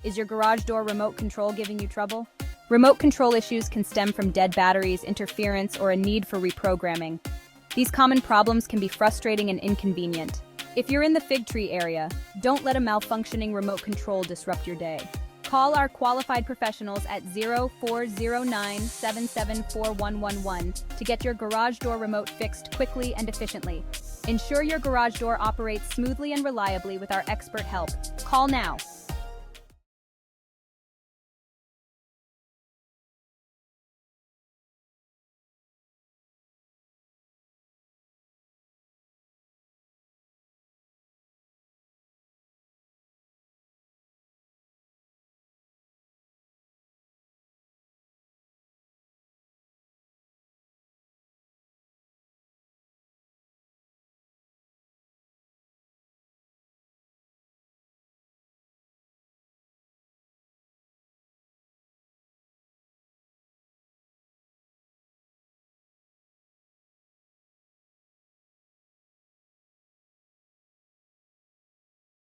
Is your garage door remote control giving you trouble? Remote control issues can stem from dead batteries, interference, or a need for reprogramming. These common problems can be frustrating and inconvenient. If you're in the Figtree area, don't let a malfunctioning remote control disrupt your day. Call our qualified professionals at 0409-774111 to get your garage door remote fixed quickly and efficiently. Ensure your garage door operates smoothly and reliably with our expert help. Call now.